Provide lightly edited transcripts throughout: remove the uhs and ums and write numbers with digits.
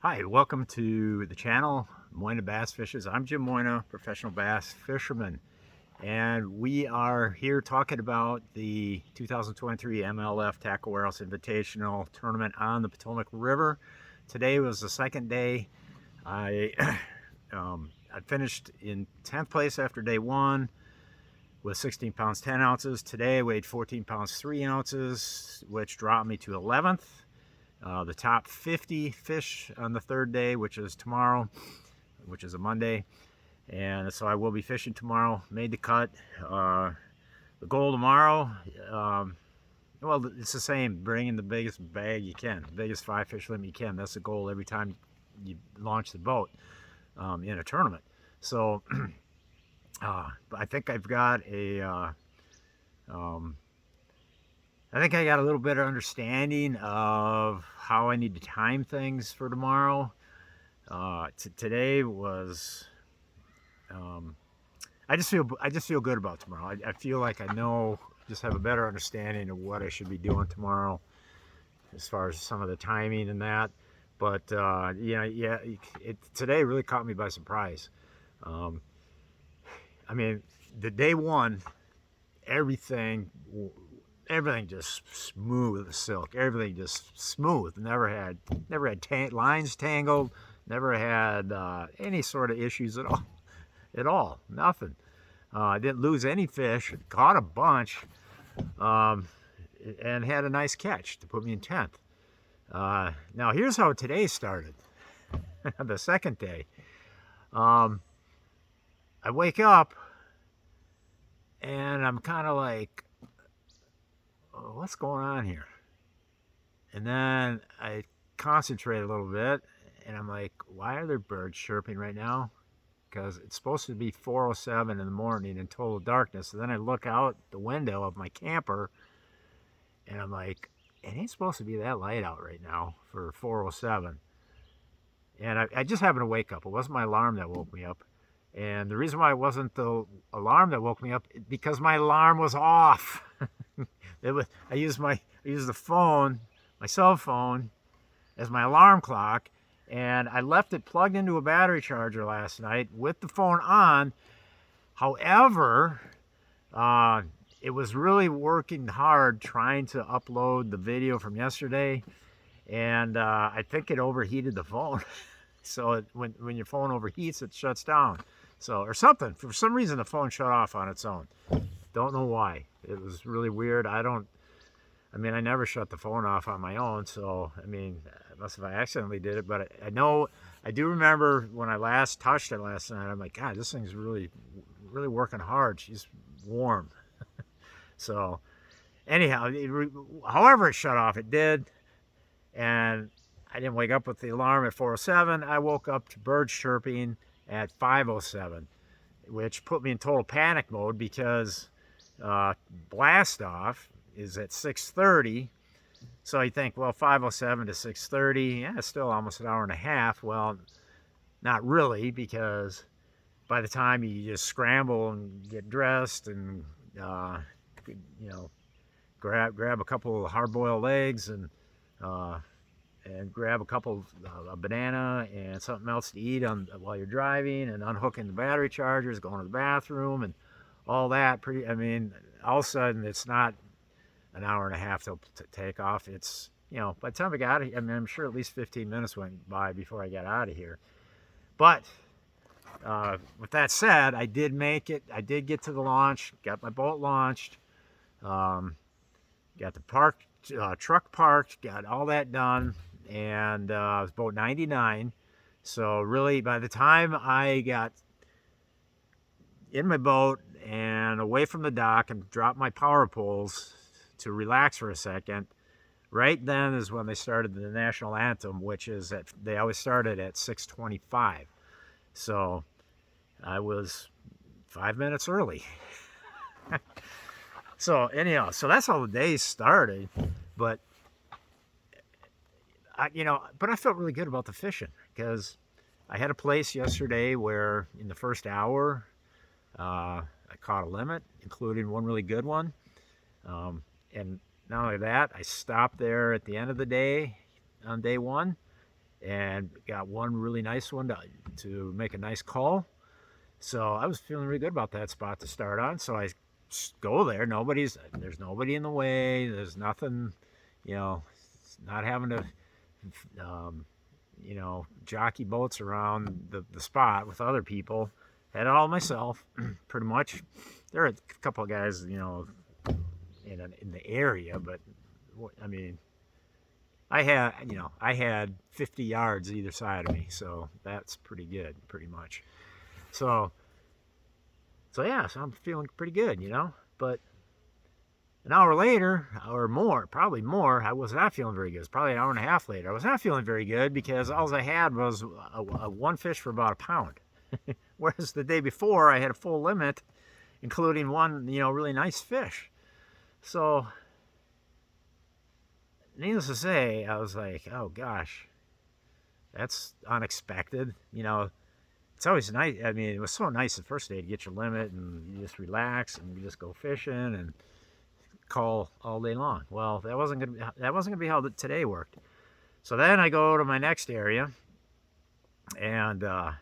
Hi, welcome to the channel, Moyna Bass Fishes. I'm Jim Moyna, professional bass fisherman, and we are here talking about the 2023 MLF Tacklewarehouse Invitational Tournament on the Potomac River. Today was the second day. I I finished in 10th place after day one with 16 pounds 10 ounces. Today I weighed 14 pounds 3 ounces, which dropped me to 11th. The top 50 fish on the third day, which is tomorrow, which is a Monday. And so I will be fishing tomorrow. Made the cut. The goal tomorrow, well, it's the same. Bring in the biggest bag you can, the biggest 5 fish limit you can. That's the goal every time you launch the boat in a tournament. So I think I've got I think I got a little better understanding of how I need to time things for tomorrow. Today was, I just feel good about tomorrow. I feel like I know, just have a better understanding of what I should be doing tomorrow, as far as some of the timing and that. But today really caught me by surprise. I mean, the day one, everything just smooth as silk. Everything just smooth. Never had lines tangled. Never had any sort of issues at all. Nothing. I didn't lose any fish. Caught a bunch, and had a nice catch to put me in 10th. Now here's how today started. The second day, I wake up and I'm kind of like, what's going on here? And then I concentrate a little bit and I'm like, why are there birds chirping right now? Because it's supposed to be 4:07 in the morning in total darkness. And then I look out the window of my camper and I'm like, it ain't supposed to be that light out right now for 4:07. And I just happened to wake up. It wasn't my alarm that woke me up. And the reason why it wasn't the alarm that woke me up, because my alarm was off. I used the phone, my cell phone, as my alarm clock, and I left it plugged into a battery charger last night with the phone on. However, it was really working hard trying to upload the video from yesterday, and I think it overheated the phone. So when your phone overheats, it shuts down. So, or something. For some reason, the phone shut off on its own. Don't know why. It was really weird. I never shut the phone off on my own. So, unless if I accidentally did it. But I do remember when I last touched it last night, I'm like, God, this thing's really, really working hard. She's warm. So, anyhow, however it shut off, it did. And I didn't wake up with the alarm at 4:07. I woke up to birds chirping at 5:07, which put me in total panic mode because blast off is at 6:30. So you think, well, 5:07 to 6:30, yeah, it's still almost an hour and a half. Well, not really, because by the time you just scramble and get dressed and grab a couple of hard-boiled eggs and grab a couple of a banana and something else to eat while you're driving, and unhooking the battery chargers, going to the bathroom, and all that. All of a sudden, it's not an hour and a half to take off. It's, by the time I got here, I'm sure at least 15 minutes went by before I got out of here. But with that said, I did make it. I did get to the launch, got my boat launched, got the truck parked, got all that done, and it was boat 99. So really, by the time I got in my boat and away from the dock and dropped my power poles to relax for a second, right then is when they started the national anthem, which is they always started at 6:25. So I was 5 minutes early. So anyhow, so that's how the day started. But I felt really good about the fishing, because I had a place yesterday where in the first hour I caught a limit, including one really good one. And not only that, I stopped there at the end of the day on day one and got one really nice one to make a nice call. So I was feeling really good about that spot to start on. So I go there. There's nobody in the way. There's nothing, not having to, um, jockey boats around the spot with other people. Had it all myself, pretty much. There are a couple of guys, in the area, but I mean, I had 50 yards either side of me, so that's pretty good, pretty much. So, so I'm feeling pretty good, But an hour later, or more, probably more, I was not feeling very good. It's probably an hour and a half later. I was not feeling very good because all I had was a one fish for about a pound. Whereas the day before, I had a full limit, including one, really nice fish. So, needless to say, I was like, oh gosh, that's unexpected. It's always nice. I mean, it was so nice the first day to get your limit and you just relax and you just go fishing and call all day long. Well, that wasn't gonna be how today worked. So then I go to my next area and I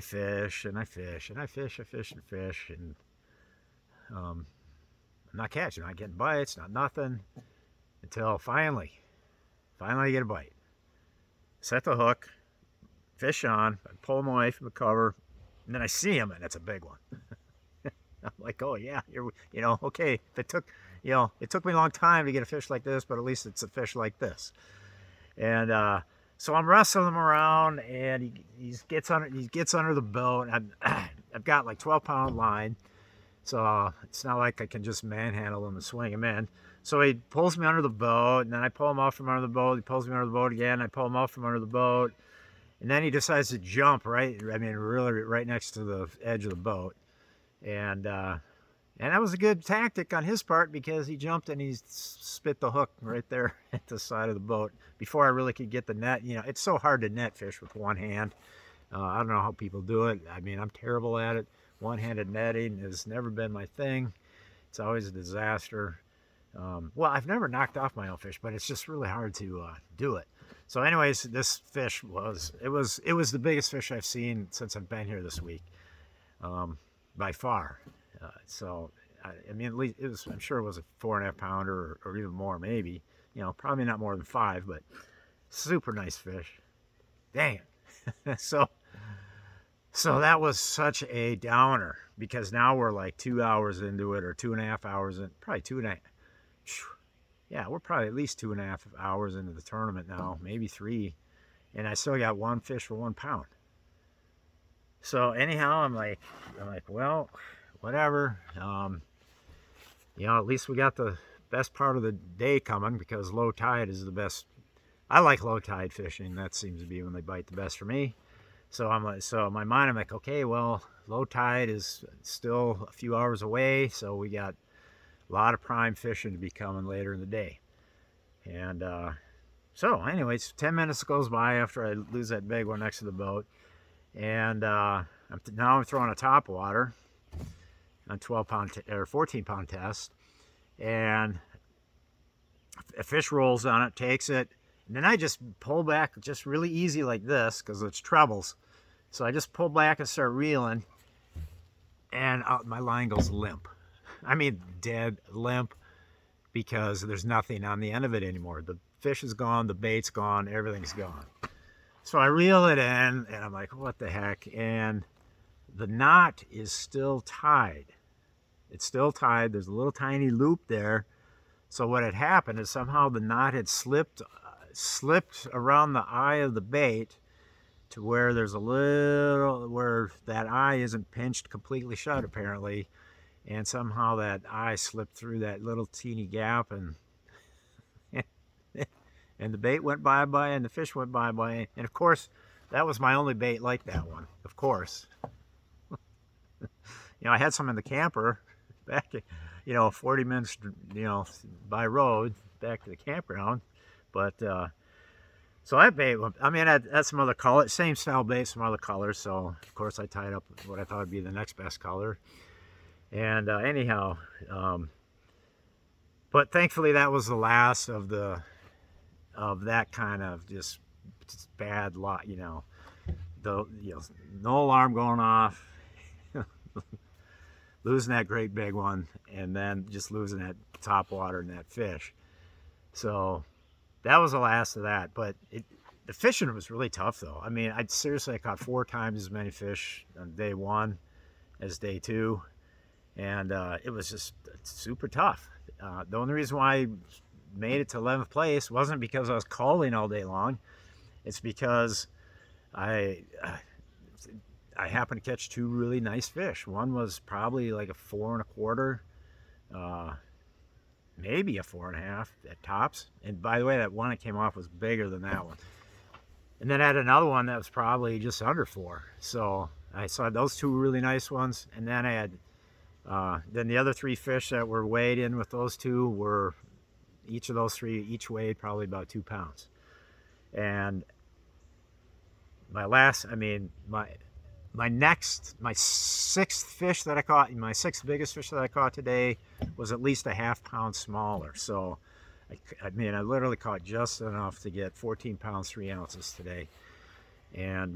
fish and I fish and I fish, I fish and fish and I'm not catching, I'm not getting bites, not nothing until finally I get a bite. Set the hook, fish on, I pull him away from the cover, and then I see him, and it's a big one. I'm like, oh yeah, okay. If it took me a long time to get a fish like this, but at least it's a fish like this. And so I'm wrestling him around, and he gets under the boat. I've got like 12-pound line, so it's not like I can just manhandle him and swing him in. So he pulls me under the boat, and then I pull him off from under the boat. He pulls me under the boat again. I pull him off from under the boat. And then he decides to jump really right next to the edge of the boat. And that was a good tactic on his part because he jumped and he spit the hook right there at the side of the boat before I really could get the net. It's so hard to net fish with one hand. I don't know how people do it. I mean, I'm terrible at it. One-handed netting has never been my thing. It's always a disaster. Well, I've never knocked off my own fish, but it's just really hard to do it. So, anyways, this fish was the biggest fish I've seen since I've been here this week, by far. So, I mean, at least I'm sure it was a 4.5 pounder or even more, maybe. Probably not more than 5, but super nice fish. Dang. so that was such a downer because now we're like 2 hours into it or 2.5 hours in, probably 2.5. Yeah, we're probably at least 2.5 hours into the tournament now, maybe 3, and I still got one fish for 1 pound. So anyhow, I'm like, well, whatever. At least we got the best part of the day coming because low tide is the best. I like low tide fishing. That seems to be when they bite the best for me. So in my mind, I'm like, okay, well, low tide is still a few hours away, so we got a lot of prime fishing to be coming later in the day. And so anyways, 10 minutes goes by after I lose that big one next to the boat. And now I'm throwing a top water on 12-pound or 14-pound test. And a fish rolls on it, takes it. And then I just pull back just really easy like this because it's trebles. So I just pull back and start reeling. And my line goes limp. I mean, dead limp because there's nothing on the end of it anymore. The fish is gone, the bait's gone, everything's gone. So I reel it in, and I'm like, what the heck? And the knot is still tied. It's still tied. There's a little tiny loop there. So what had happened is somehow the knot had slipped around the eye of the bait to where there's where that eye isn't pinched completely shut, apparently. And somehow that eye slipped through that little teeny gap, and the bait went bye-bye, and the fish went bye-bye. And of course, that was my only bait like that one, of course. I had some in the camper back, 40 minutes, by road back to the campground. But, so that bait, I mean, that's some other color, same style bait, some other colors. So, of course, I tied up what I thought would be the next best color. And anyhow, but thankfully that was the last of that kind of just just bad luck, no alarm going off, losing that great big one, and then just losing that top water and that fish. So that was the last of that. But the fishing was really tough, though. I mean, I caught 4 times as many fish on day 1 as day 2, and it was just super tough. The only reason why I made it to 11th place wasn't because I was calling all day long. It's because I happened to catch 2 really nice fish. One was probably like a 4 1/4, maybe a 4 1/2 at tops. And by the way, that one that came off was bigger than that one. And then I had another one that was probably just under 4. So I saw those 2 really nice ones. And then I had, then the other 3 fish that were weighed in with those 2 were, each of those 3, each weighed probably about 2 pounds. And my 6th fish that I caught, my 6th biggest fish that I caught today was at least a ½ pound smaller. So, I literally caught just enough to get 14 pounds 3 ounces today, and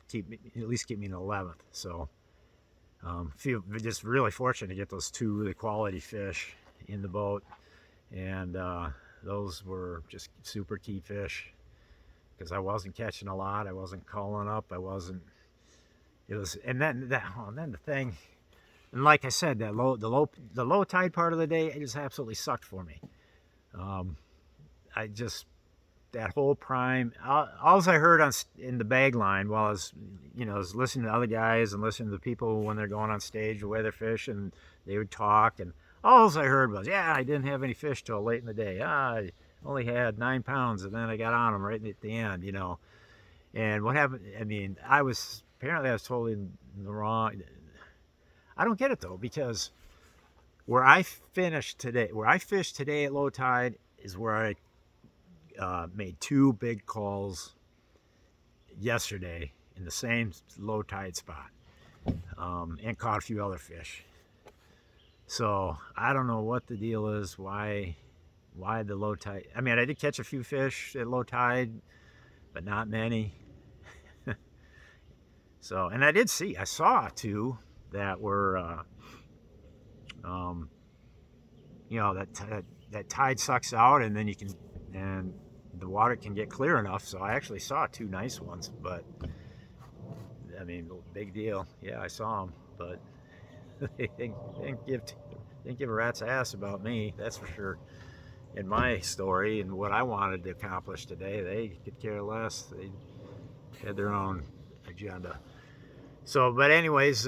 keep me in 11th. So, feel just really fortunate to get those 2 really quality fish in the boat, and those were just super key fish. Because I wasn't catching a lot, I wasn't calling up, and then the thing, and like I said, the low tide part of the day, it just absolutely sucked for me. That whole prime, all I heard in the bag line while I was listening to other guys and listening to people when they're going on stage, the way they're fishing, they would talk, and all I heard was, yeah, I didn't have any fish till late in the day. I only had 9 pounds, and then I got on them right at the end, And what happened? I was totally in the wrong. I don't get it though, because where I fished today at low tide is where I made 2 big calls yesterday in the same low tide spot, and caught a few other fish. So I don't know what the deal is. Why the low tide? I did catch a few fish at low tide, but not many. So, and I saw 2 that were, that tide sucks out, and then and the water can get clear enough. So I actually saw 2 nice ones, but big deal. Yeah, I saw them, but they didn't give a rat's ass about me. That's for sure. In my story and what I wanted to accomplish today, they could care less. They had their own agenda. So, but anyways,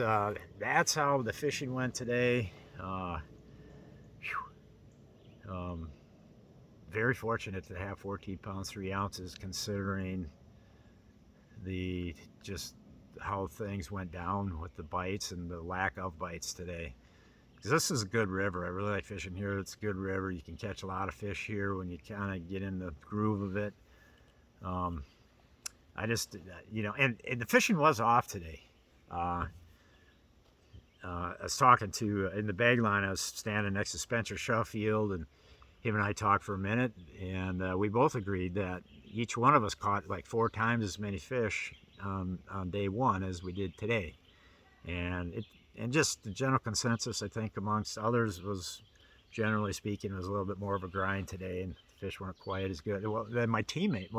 that's how the fishing went today. Very fortunate to have 14 pounds 3 ounces, considering just how things went down with the bites and the lack of bites today. Because this is a good river. I really like fishing here. It's a good river. You can catch a lot of fish here when you kind of get in the groove of it. I just, and the fishing was off today. I was talking to, in the bag line, I was standing next to Spencer Sheffield, and him and I talked for a minute, and we both agreed that each one of us caught like 4 times as many fish on day 1 as we did today. And just the general consensus, I think, amongst others was, generally speaking, it was a little bit more of a grind today, and the fish weren't quite as good. Well, then my teammate,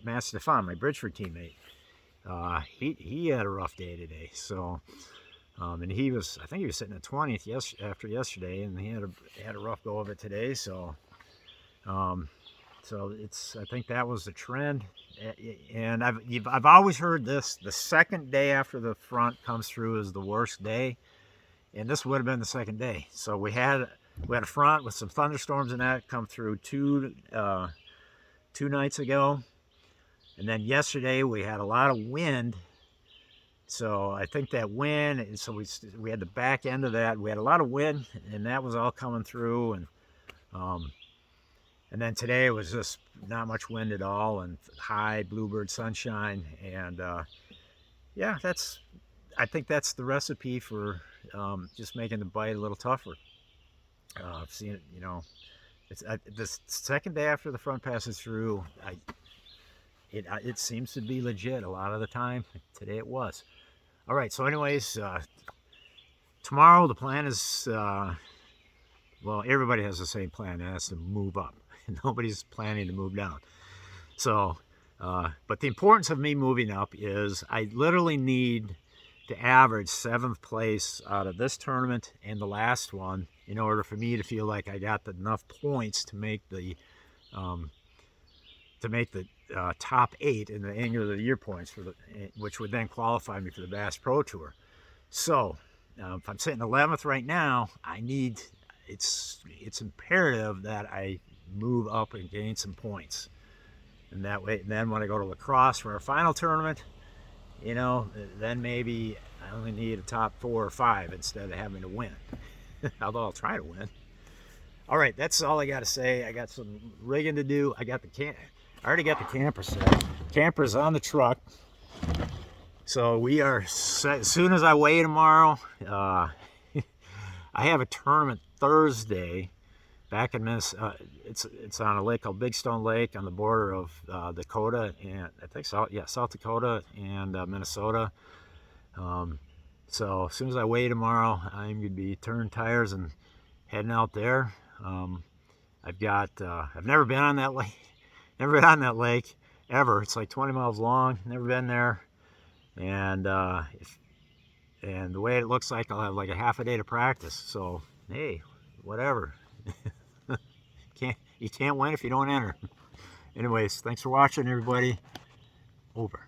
Matt Stefan, my Bridgeford teammate, he had a rough day today. So, and I think he was sitting at 20th after yesterday, and he had a rough go of it today. So, I think that was the trend. And I've always heard this: the second day after the front comes through is the worst day, and this would have been the second day. So we had a front with some thunderstorms and that come through 2 nights ago, and then yesterday we had a lot of wind. So I think that wind, so we had the back end of that. We had a lot of wind, and that was all coming through, and then today it was just not much wind at all, and high bluebird sunshine, and I think that's the recipe for just making the bite a little tougher. I've seen it, It's the second day after the front passes through. It seems to be legit a lot of the time. Today it was. All right. So, anyways, tomorrow the plan is well, everybody has the same plan, and that's to move up. Nobody's planning to move down. So, but the importance of me moving up is I literally need to average 7th place out of this tournament and the last one in order for me to feel like I got enough points to make the top 8 in the Angler of the Year points for which would then qualify me for the Bass Pro Tour. So if I'm sitting 11th right now, it's imperative that I move up and gain some points. And that way, then when I go to lacrosse for our final tournament, then maybe I only need a top 4 or 5 instead of having to win. Although I'll try to win. All right, that's all I got to say. I got some rigging to do. I already got the camper set. Camper's on the truck. So we are set. As soon as I weigh tomorrow, I have a tournament Thursday back in Minnesota. It's on a lake called Big Stone Lake on the border of Dakota and I think South Dakota and Minnesota. So as soon as I weigh tomorrow, I'm going to be turning tires and heading out there. I've never been on that lake. Never been on that lake ever. It's like 20 miles long. Never been there. And and the way it looks like, I'll have like a half a day to practice. So hey, whatever. You can't win if you don't enter. Anyways, thanks for watching, everybody. Over.